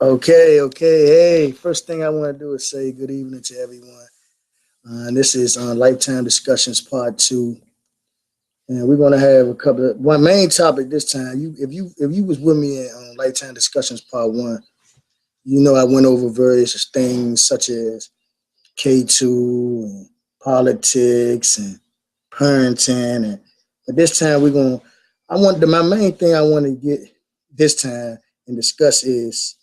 Okay. Hey, first thing I want to do is say good evening to everyone. And this is Lifetime Discussions Part Two, and we're gonna have a couple of one main topic this time. If you was with me in Lifetime Discussions Part One, you know I went over various things such as K2 and politics and parenting, and but this time we're gonna. My main thing I want to get this time and discuss is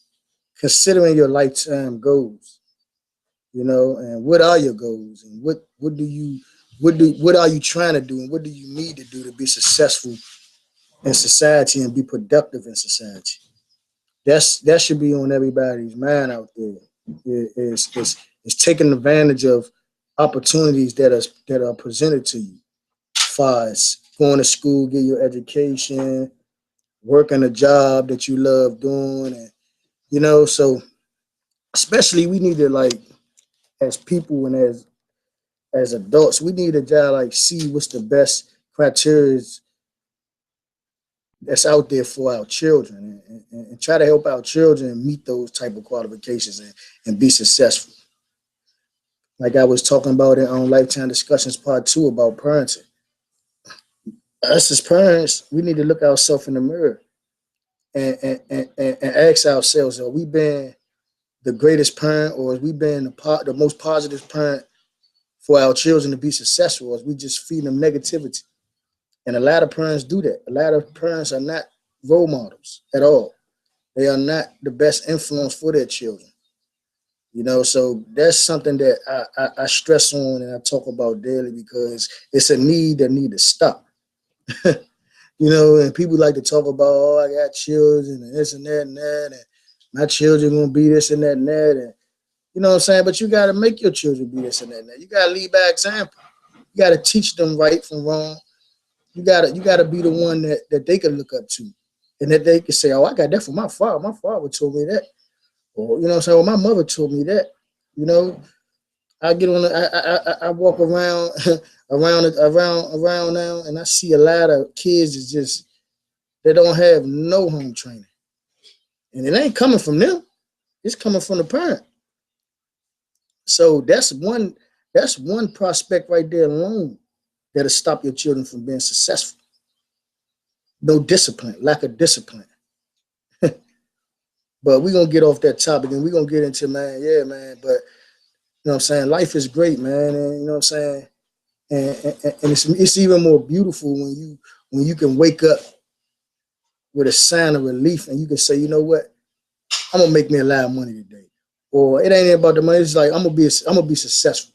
considering your lifetime goals, and what are your goals, and what are you trying to do, and what do you need to do to be successful in society and be productive in society. That should be on everybody's mind out there. Is taking advantage of opportunities that are presented to you, as far as going to school, get your education, working a job that you love doing, and so especially we need to, like, as people and as adults, we need to just like see what's the best criteria that's out there for our children, and try to help our children meet those type of qualifications, and be successful. Like I was talking about it on Lifetime Discussions Part Two about parenting. Us as parents, we need to look ourselves in the mirror and ask ourselves: Are we being the greatest parent, or is we being the most positive parent for our children to be successful, or is we just feeding them negativity? And a lot of parents do that. A lot of parents are not role models at all. They are not the best influence for their children. So that's something that I stress on and I talk about daily, because it's a need that need to stop. And people like to talk about, oh, I got children and this and that, and my children gonna be this and that and that, and you know what I'm saying. But you gotta make your children be this and that and that. You gotta lead by example. You gotta teach them right from wrong. You gotta be the one that they can look up to, and that they can say, "Oh, I got that from my father. My father told me that," or you know what I'm saying. Well, my mother told me that. You know, I get on. I walk around, around now, and I see a lot of kids that just they don't have no home training, and it ain't coming from them. It's coming from the parent. So that's one prospect right there alone that'll stop your children from being successful. No discipline, lack of discipline. But we're gonna get off that topic and we're gonna get into, man, yeah, man. But what I'm saying, life is great, man, and you know what I'm saying, and it's even more beautiful when you can wake up with a sign of relief and you can say, you know what, I'm gonna make me a lot of money today, or it ain't about the money. It's like I'm gonna be successful.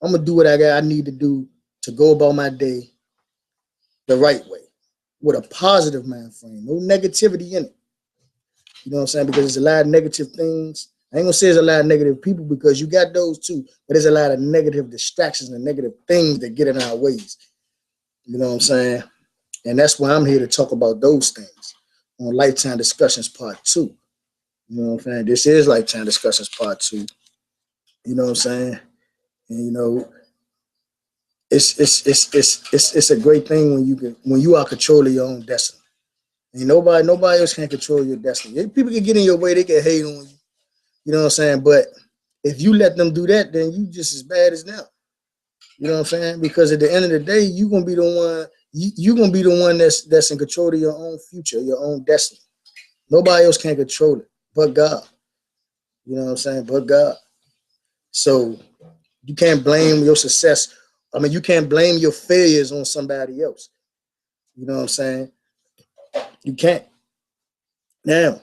I'm gonna do what I need to do to go about my day the right way with a positive mind frame, no negativity in it. You know what I'm saying? Because there's a lot of negative things. I ain't gonna say there's a lot of negative people, because you got those too, but there's a lot of negative distractions and negative things that get in our ways. You know what I'm saying? And that's why I'm here to talk about those things on Lifetime Discussions Part Two. You know what I'm saying? This is Lifetime Discussions Part Two. You know what I'm saying? And it's a great thing when you are controlling your own destiny. And nobody else can control your destiny. People can get in your way, they can hate on you. You know what I'm saying? But if you let them do that, then you just as bad as them. You know what I'm saying? Because at the end of the day, you're gonna be the one. You gonna be the one that's in control of your own future, your own destiny. Nobody else can control it but God. You know what I'm saying? But God. So you can't blame your success. I mean, you can't blame your failures on somebody else. You know what I'm saying? You can't. Now,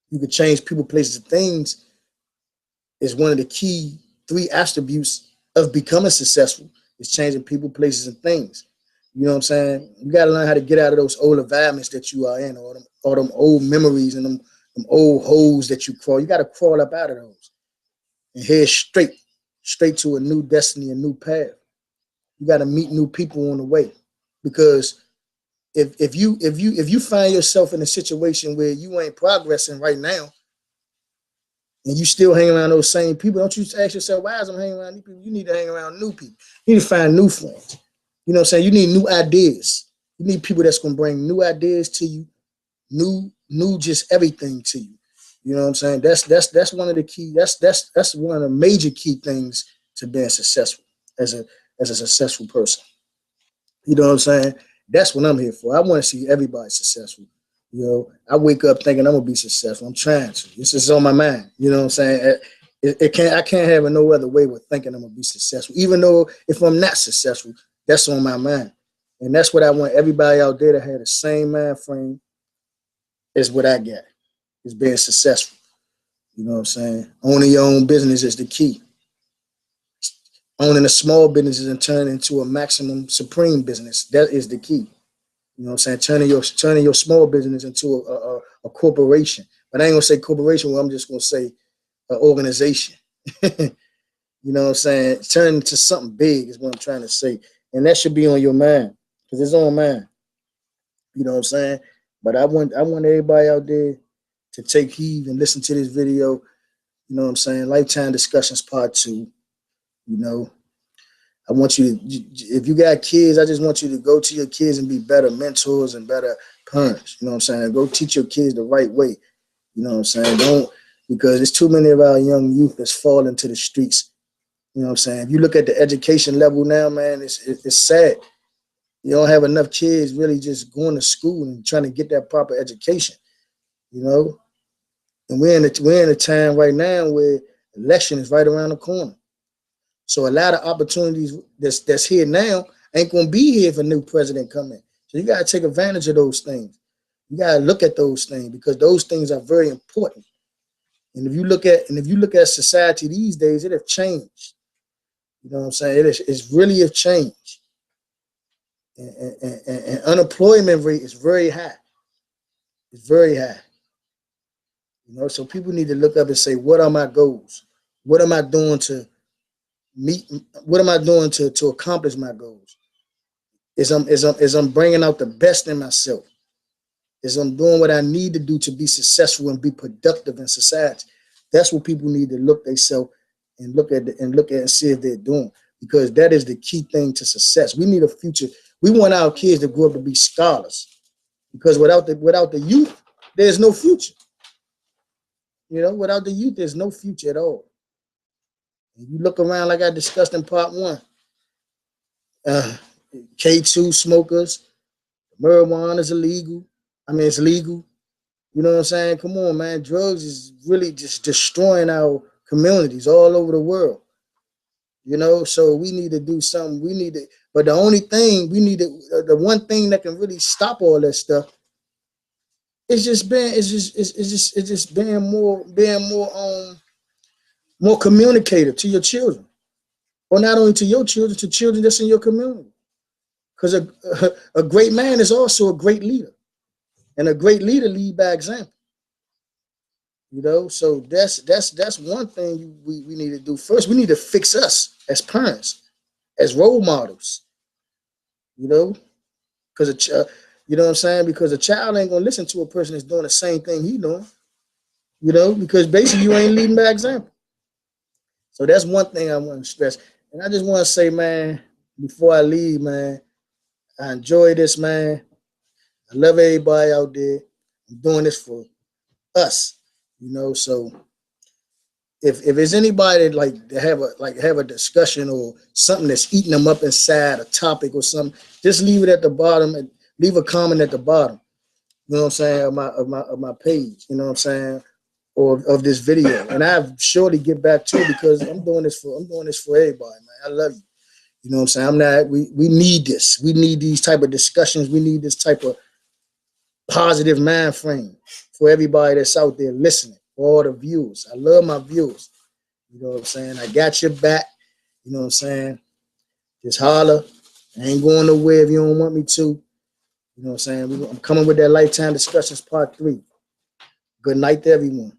you can change people, places, and things is one of the key three attributes of becoming successful. Is changing people, places, and things. You know what I'm saying? You got to learn how to get out of those old environments that you are in, or them old memories and them old holes that you crawl. You got to crawl up out of those and head straight to a new destiny, a new path. You got to meet new people on the way, because if you find yourself in a situation where you ain't progressing right now, and you still hang around those same people, don't you ask yourself, why is I'm hanging around these people? You need to hang around new people. You need to find new friends. You know what I'm saying? You need new ideas. You need people that's gonna bring new ideas to you, new just everything to you. You know what I'm saying? That's one of the key. That's one of the major key things to being successful as a successful person. You know what I'm saying? That's what I'm here for. I want to see everybody successful. You know, I wake up thinking I'm gonna be successful. I'm trying to. This is on my mind. You know what I'm saying? It can't. I can't have it no other way with thinking I'm gonna be successful. Even though if I'm not successful, that's on my mind, and that's what I want everybody out there to have the same mind frame as what I got. Is being successful. You know what I'm saying? Owning your own business is the key. Owning a small business and turning into a maximum supreme business. That is the key. You know what I'm saying? Turning your small business into a corporation. But I ain't gonna say corporation. Well, I'm just gonna say an organization. You know what I'm saying? Turn into something big is what I'm trying to say, and that should be on your mind because it's on mine. You know what I'm saying? But I want everybody out there to take heed and listen to this video. You know what I'm saying? Lifetime Discussions Part 2. You know, I want you to, if you got kids, I just want you to go to your kids and be better mentors and better parents. You know what I'm saying? Go teach your kids the right way. You know what I'm saying? Don't, because there's too many of our young youth that's falling to the streets. You know what I'm saying? If you look at the education level now, man, it's sad. You don't have enough kids really just going to school and trying to get that proper education. You know, and we're in a time right now where election is right around the corner. So a lot of opportunities that's here now ain't gonna be here if a new president come in. So you gotta take advantage of those things. You gotta look at those things because those things are very important. And if you look at society these days, it have changed. You know what I'm saying? It's really a change. And unemployment rate is very high. It's very high. You know, so people need to look up and say, what are my goals? What am I doing to meet? What am I doing to accomplish my goals? Is I'm bringing out the best in myself? Is I'm doing what I need to do to be successful and be productive in society? That's what people need to look themselves and look at and see if they're doing, because that is the key thing to success. We need a future. We want our kids to grow up to be scholars, because without the youth, there's no future. You know, without the youth, there's no future at all. And you look around, like I discussed in part 1, K2 smokers, marijuana is illegal. I mean, it's legal. You know what I'm saying? Come on, man. Drugs is really just destroying our communities all over the world. You know, so we need to do something. We need to, but the only thing we need to, the one thing that can really stop all that stuff it's just being more communicative to your children, or not only to your children, to children that's in your community. Because a great man is also a great leader, and a great leader lead by example. You know, so that's one thing we need to do. First, we need to fix us as parents, as role models. You know, because you know what I'm saying? Because a child ain't gonna listen to a person that's doing the same thing he doing. You know, because basically you ain't leading by example. So that's one thing I want to stress. And I just want to say, man, before I leave, man, I enjoy this, man. I love everybody out there. I'm doing this for us, you know. So if there's anybody like to have a discussion or something that's eating them up inside a topic or something, just leave it at the bottom and leave a comment at the bottom. You know what I'm saying? Of my page. You know what I'm saying? Or of this video, and I surely get back to it, because I'm doing this for everybody, man. I love you. You know what I'm saying? We need this. We need these type of discussions. We need this type of positive mind frame for everybody that's out there listening, for all the viewers. I love my viewers. You know what I'm saying? I got your back. You know what I'm saying? Just holler. I ain't going nowhere if you don't want me to. You know what I'm saying? I'm coming with that Lifetime Discussions Part 3. Good night to everyone.